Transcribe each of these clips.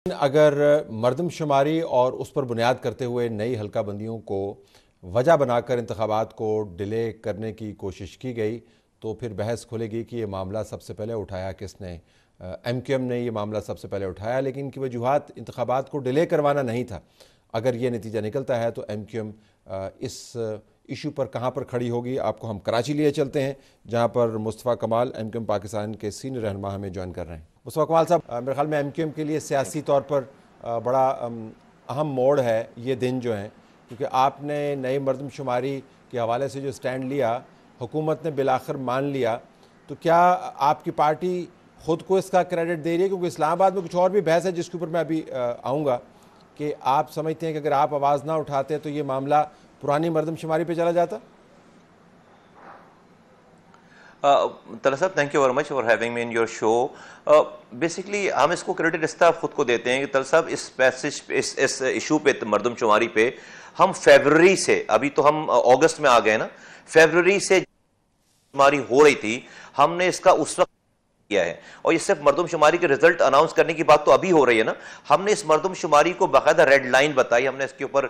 अगर मरदमशुमारी और उस पर बुनियाद करते हुए नई हल्का बंदियों को वजह बनाकर इंतखाबात को डिले करने की कोशिश की गई तो फिर बहस खुलेगी कि ये मामला सबसे पहले उठाया किसने। MQM ने ये मामला सबसे पहले उठाया, लेकिन इनकी वजूहात इंतखाबात को डिले करवाना नहीं था। अगर ये नतीजा निकलता है तो MQM इस इशू पर कहाँ पर खड़ी होगी। आपको हम कराची लिए चलते हैं, जहाँ पर मुस्तफ़ा कमाल MQM पाकिस्तान के सीनियर रहनुमा हमें ज्वाइन कर रहे हैं। मुस्तफ़ा कमाल साहब, मेरे ख्याल में MQM के लिए सियासी तौर पर बड़ा अहम मोड़ है ये दिन जो हैं, क्योंकि आपने नई मरदमशुमारी के हवाले से जो स्टैंड लिया, हुकूमत ने बिलाखिर मान लिया, तो क्या आपकी पार्टी ख़ुद को इसका क्रेडिट दे रही है? क्योंकि इस्लामाबाद में कुछ और भी बहस है जिसके ऊपर मैं अभी आऊँगा, कि आप समझते हैं कि अगर आप आवाज़ ना उठाते तो ये मामला पुरानी मरदमशुमारी पे चला जाता। तला साहब, thank you very much for having me in your show. Basically हम इसको क्रेडिट इस तरह खुद को देते हैं कि तला साहब इस पैसेज इस इशू पे, मरदमशुमारी पे हम फरवरी से, अभी तो हम अगस्त में आ गए ना, फरवरी से शुमारी हो रही थी, हमने इसका उस वक्त किया है। और ये सिर्फ मरदमशुमारी के रिजल्ट अनाउंस करने की बात तो अभी हो रही है ना, हमने इस मरदमशुमारी को बाकायदा रेड लाइन बताई, हमने इसके ऊपर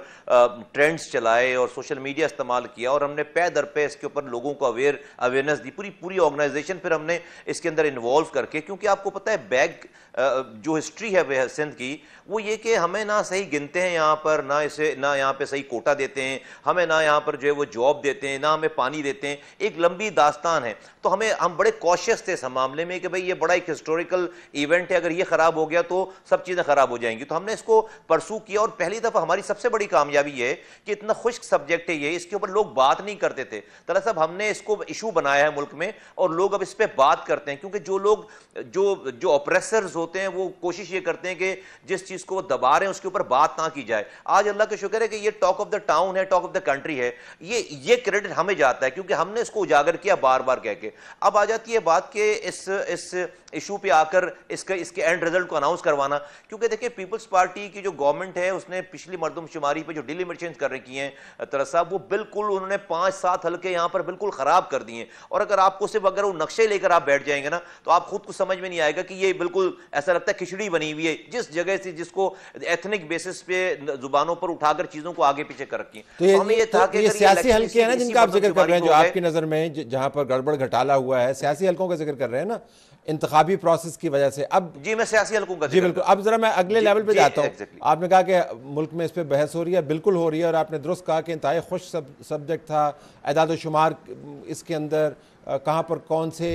ट्रेंड्स चलाए और सोशल मीडिया इस्तेमाल किया, और हमने पे दर पे इसके ऊपर लोगों को अवेयरनेस दी। पूरी ऑर्गेनाइजेशन फिर हमने इसके अंदर इन्वॉल्व करके, क्योंकि आपको पता है बैग जो हिस्ट्री है सिंध की, वो ये कि हमें ना सही गिनते हैं यहाँ पर, ना यहाँ पे सही कोटा देते हैं, हमें ना यहाँ पर जो है वो जॉब देते हैं, ना हमें पानी देते हैं। एक लंबी दास्तान है। तो हम बड़े कॉशियस थे इस मामले में कि भाई ये बड़ा एक हिस्टोरिकल इवेंट है, अगर ये खराब हो गया तो सब चीजें खराब हो जाएंगी। तो हमने इसको परसू किया, और पहली दफा हमारी सबसे बड़ी कामयाबी है कि इतना खुश्क सब्जेक्ट है ये, इसके ऊपर लोग बात नहीं करते थे। तला साहब, हमने इसको इशू बनाया है मुल्क में, और लोग अब इस पर बात करते हैं, क्योंकि जो लोग जो ऑपरेसर्स होते हैं वो कोशिश ये करते हैं कि जिस चीज को वो दबा रहे हैं उसके ऊपर बात ना की जाए। आज अल्लाह का शुक्र है कि ये टॉक ऑफ द टाउन है, टॉक ऑफ द कंट्री है। ये क्रेडिट हमें जाता है, क्योंकि हमने इसको उजागर किया बार बार कह के। अब आ जाती है बात कि इस इशू पे आकर इसके एंड रिजल्ट को अनाउंस करवाना, क्योंकि देखिए पीपल्स पार्टी की जो गवर्नमेंट है उसने पिछली मरदमशुमारी पे जो डिलिमिटेशंस कर रखी हैं तला साहब, वो बिल्कुल उन्होंने 5-7 हल्के यहां पर बिल्कुल खराब कर दिए। और अगर आपको सिर्फ अगर वो नक्शे लेकर आप बैठ जाएंगे ना, तो आप खुद को समझ में नहीं आएगा कि ये बिल्कुल ऐसा लगता है खिचड़ी बनी हुई है, जिस जगह से जिसको एथनिक बेसिस पे जुबानों पर उठाकर चीजों को आगे पीछे कर रखी। तो हमें ये था कि सियासी हल्के हैं ना जिनका आप जिक्र कर रहे हैं, जो आपकी नजर में जहां पर गड़बड़ घटाला हुआ है, सियासी हल्कों का जिक्र कर रहे हैं ना, इंतखाबी प्रोसेस की वजह से। अब जी, मैं सियासी हलकों का जी बिल्कुल। अब जरा मैं अगले लेवल पे जाता हूँ। आपने कहा कि मुल्क में इस पे बहस हो रही है, बिल्कुल हो रही है, और आपने दुरुस्त कहा कि इंतहाई खुश सब्जेक्ट था। एदाद शुमार इसके अंदर कहाँ पर कौन से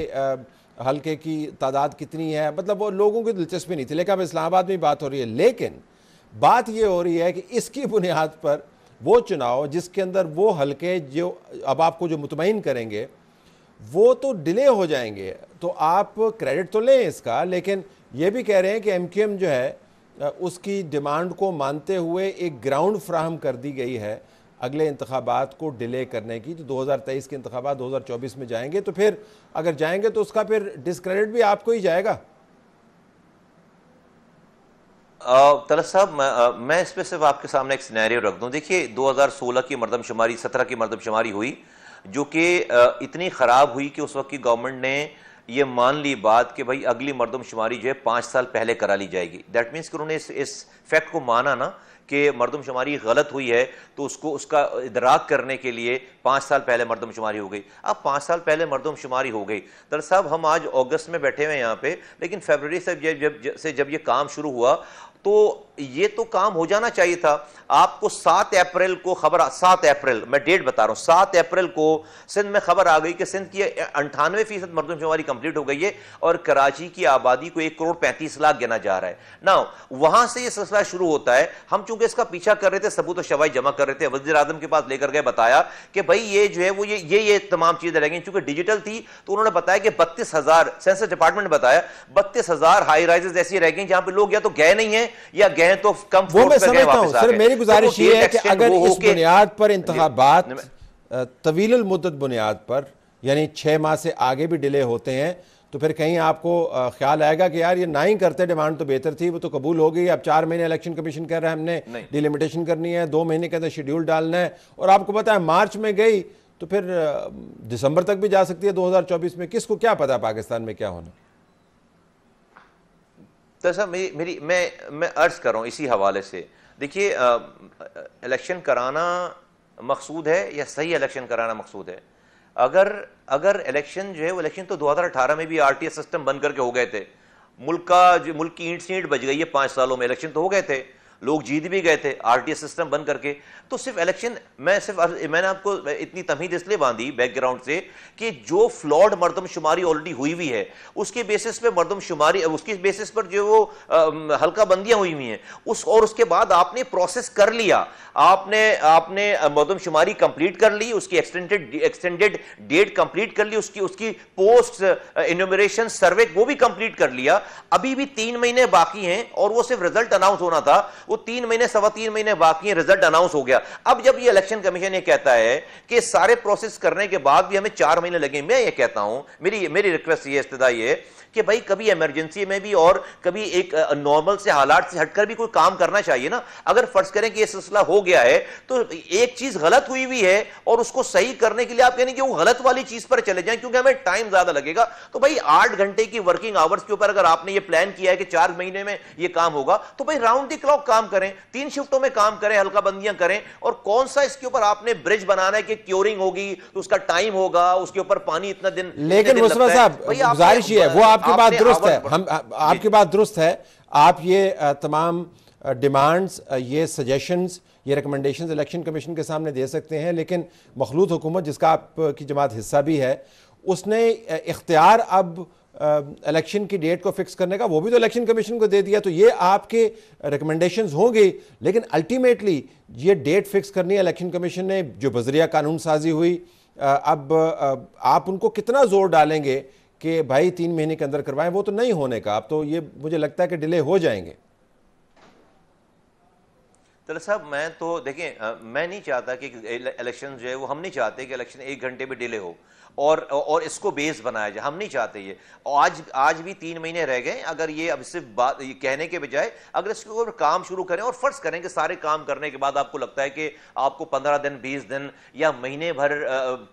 हल्के की तादाद कितनी है, मतलब वो लोगों की दिलचस्पी नहीं थी। लेकिन अब इस्लामाबाद में बात हो रही है, लेकिन बात ये हो रही है कि इसकी बुनियाद पर वो चुनाव जिसके अंदर वो हल्के जो अब आपको जो मुतमईन करेंगे वो तो डिले हो जाएंगे, तो आप क्रेडिट तो लें इसका, लेकिन ये भी कह रहे हैं कि MQM जो है उसकी डिमांड को मानते हुए एक ग्राउंड फ्राहम कर दी गई है अगले इंतखाबात को डिले करने की। तो 2023 के इंतखाबात 2024 में जाएंगे, तो फिर अगर जाएंगे तो उसका फिर डिस्क्रेडिट भी आपको ही जाएगा। तला साहब, मैं इस पर सिर्फ आपके सामने एक सिनेरियो रख दूं। देखिए 2016 की मरदमशुमारी, 17 की मरदमशुमारी हुई, जो कि इतनी खराब हुई कि उस वक्त की गवर्नमेंट ने ये मान ली बात कि भाई अगली मरदमशुमारी जो है 5 साल पहले करा ली जाएगी। दैट मीन्स कि उन्होंने इस फैक्ट को माना ना कि मरदमशुमारी गलत हुई है, तो उसका इदराक करने के लिए 5 साल पहले मरदमशुमारी हो गई। अब 5 साल पहले मरदमशुमारी हो गई। दरअसल साहब, हम आज अगस्त में बैठे हुए हैं यहाँ पे, लेकिन फरवरी से जब ये काम शुरू हुआ तो ये तो काम हो जाना चाहिए था। आपको 7 अप्रैल को खबर, 7 अप्रैल, मैं डेट बता रहा हूं, 7 अप्रैल को सिंध में खबर आ गई कि सिंध की 98% मरदमशुमारी कंप्लीट हो गई है, और कराची की आबादी को 1,35,00,000 गिना जा रहा है ना। वहां से ये सिलसिला शुरू होता है। हम चूंकि इसका पीछा कर रहे थे, सबूत और शवाहिद जमा कर रहे थे, वज़ीर आज़म के पास लेकर गए, बताया कि भाई ये जो है वो ये तमाम चीजें लगेंगी। चूंकि डिजिटल थी तो उन्होंने बताया कि 32,000, सेंसस डिपार्टमेंट ने बताया 32,000 हाई राइजेस ऐसी रह गई जहां पे लोग या तो गए नहीं है या गए तो कम वो मैं समझता हूं। सर, मेरी गुजारिश ये है कि अगर इस बुनियाद पर इंतखाबात तवील मुद्दत बुनियाद पर, यानी 6 माह से आगे भी डिले होते हैं, तो फिर कहीं आपको ख्याल आएगा कि यार ये ना ही करते, डिमांड तो बेहतर थी, वो तो कबूल हो गई, अब 4 महीने इलेक्शन कमीशन कह रहा है हमने डिलिमिटेशन करनी है, 2 महीने के अंदर शेड्यूल डालना है, और आपको पता है मार्च में गई तो फिर दिसंबर तक भी जा सकती है 2024 में। किसको क्या पता पाकिस्तान में क्या होना। तो साहब मेरी मैं अर्ज कर रहा हूँ इसी हवाले से, देखिए इलेक्शन कराना मकसूद है या सही इलेक्शन कराना मकसूद है? अगर अगर इलेक्शन जो है वो इलेक्शन तो 2018 में भी आरटीएस सिस्टम बन करके हो गए थे, मुल्क की ईंट से ईंट बज गई है, 5 सालों में इलेक्शन तो हो गए थे, लोग जीत भी गए थे आरटीएस सिस्टम बन करके। तो सिर्फ इलेक्शन मैंने आपको इतनी तमहीद इसलिए बांधी बैकग्राउंड से कि जो फ्लॉड मर्दमशुमारी ऑलरेडी हुई हुई है उसके बेसिस पे मर्दमशुमारी, उसकी बेसिस पर जो वो हल्का बंदियां हुई हुई हैं उसके बाद आपने प्रोसेस कर लिया, आपने मर्दमशुमारी कंप्लीट कर ली, उसकी एक्सटेंडेड डेट कंप्लीट कर ली, उसकी पोस्ट इन्यूमरेशन सर्वे वो भी कंप्लीट कर लिया, अभी भी 3 महीने बाकी हैं और वो सिर्फ रिजल्ट अनाउंस होना था, वो 3 महीने 3.25 महीने बाकी हैं, रिजल्ट अनाउंस हो गया। अब जब ये इलेक्शन कमीशन ये कहता है कि सारे प्रोसेस करने के बाद भी हमें 4 महीने लगे, मैं ये कहता हूं, मेरी रिक्वेस्ट ये इस्तदा ये कि भाई कभी इमरजेंसी में भी और कभी एक नॉर्मल से हालात से हटकर भी कोई काम करना चाहिए ना। अगर फर्ज करें कि ये सिलसिला हो गया है तो एक चीज गलत हुई हुई है और उसको सही करने के लिए आप कहें कि वो गलत वाली चीज पर चले जाएं क्योंकि हमें टाइम ज्यादा लगेगा, तो भाई 8 घंटे की वर्किंग आवर्स के ऊपर अगर आपने ये प्लान किया है कि 4 महीने में ये काम होगा तो भाई राउंड द क्लॉक काम करें, 3 शिफ्टों में काम करें, हल्का बंदियां करें। और कौन सा इसके ऊपर आपने ब्रिज बनाना है कि क्योरिंग होगी तो उसका टाइम होगा, उसके ऊपर पानी इतना दिन, लेकिन मुस्तफा साहब गुजारिश ये है, वो आपकी बात दुरुस्त है, हम आपकी बात दुरुस्त है, आप ये तमाम डिमांड्स, ये सजेशंस, ये रिकमेंडेशंस इलेक्शन कमीशन के सामने दे सकते हैं, लेकिन मखलूत हुकूमत जिसका आपकी जमात हिस्सा भी है उसने इख्तियार अब इलेक्शन की डेट को फिक्स करने का वो भी तो इलेक्शन कमीशन को दे दिया। तो ये आपके रिकमेंडेशंस होंगे लेकिन अल्टीमेटली ये डेट फिक्स करनी है इलेक्शन कमीशन ने, जो बजरिया कानून साजी हुई। अब आप उनको कितना जोर डालेंगे कि भाई 3 महीने के अंदर करवाएं, वो तो नहीं होने का। अब तो ये मुझे लगता है कि डिले हो जाएंगे। तो साहब मैं तो देखें, मैं नहीं चाहता कि इलेक्शन जो है वो, हम नहीं चाहते कि इलेक्शन 1 घंटे में डिले हो और इसको बेस बनाया जाए, हम नहीं चाहते ये। आज भी 3 महीने रह गए, अगर ये अब सिर्फ बात ये कहने के बजाय अगर इसके ऊपर काम शुरू करें और फर्ज करें कि सारे काम करने के बाद आपको लगता है कि आपको 15 दिन 20 दिन या महीने भर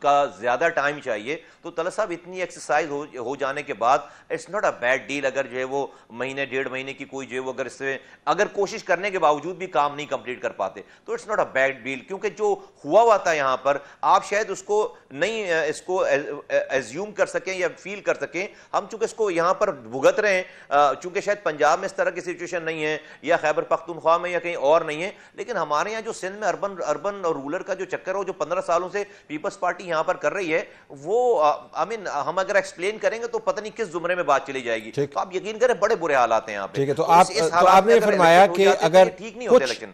का ज्यादा टाइम चाहिए, तो तलत साहब इतनी एक्सरसाइज हो जाने के बाद it's not a bad deal अगर जो है वो महीने 1.5 महीने की कोई जो है वो अगर इससे अगर कोशिश करने के बावजूद भी काम नहीं कंप्लीट कर पाते तो it's not a bad deal, क्योंकि जो हुआ था यहां पर आप शायद उसको नहीं इसको एज्यूम कर सकें या फील कर सकें। हम चूंकि इसको यहां पर भुगत रहे हैं, चूंकि शायद पंजाब में इस तरह की सिचुएशन नहीं है या खैबर पख्तूनख्वा में या कहीं और नहीं है, लेकिन हमारे यहाँ जो सिंध में अर्बन और रूरल का जो चक्कर है वो जो 15 सालों से पीपल्स पार्टी यहां पर कर रही है वो हम अगर एक्सप्लेन करेंगे तो पता नहीं किस जुमरे में बात चली जाएगी। तो आप यकीन करें बड़े बुरे हालात हैं यहाँ पे। ठीक है, तो आपने फरमाया कि अगर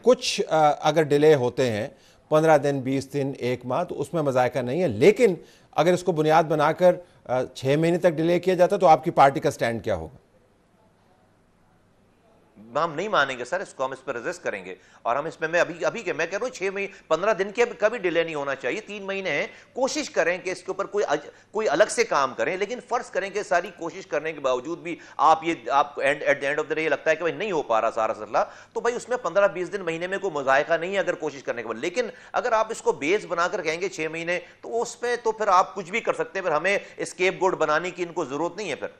कुछ अगर डिले होते हैं 15 दिन 20 दिन 1 माह तो उसमें मजायका नहीं है, लेकिन अगर इसको बुनियाद बनाकर 6 महीने तक डिले किया जाता तो आपकी पार्टी का स्टैंड क्या होगा? हम नहीं मानेंगे सर इसको, हम इस पर रेजिस्ट करेंगे और हम इसमें मैं मैं कह रहा हूँ 6 महीने 15 दिन के कभी डिले नहीं होना चाहिए, 3 महीने हैं। कोशिश करें कि इसके ऊपर कोई अलग से काम करें, लेकिन फर्ज करें कि सारी कोशिश करने के बावजूद भी आपको at the end of the day ये लगता है कि भाई नहीं हो पा रहा सारा सिलसिला, तो भाई उसमें 15-20 दिन महीने में कोई मुजायका नहीं है अगर कोशिश करने के बाद। लेकिन अगर आप इसको बेस बनाकर कहेंगे 6 महीने तो उस पर तो फिर आप कुछ भी कर सकते हैं, फिर हमें स्केपगोट बनाने की इनको जरूरत नहीं है फिर।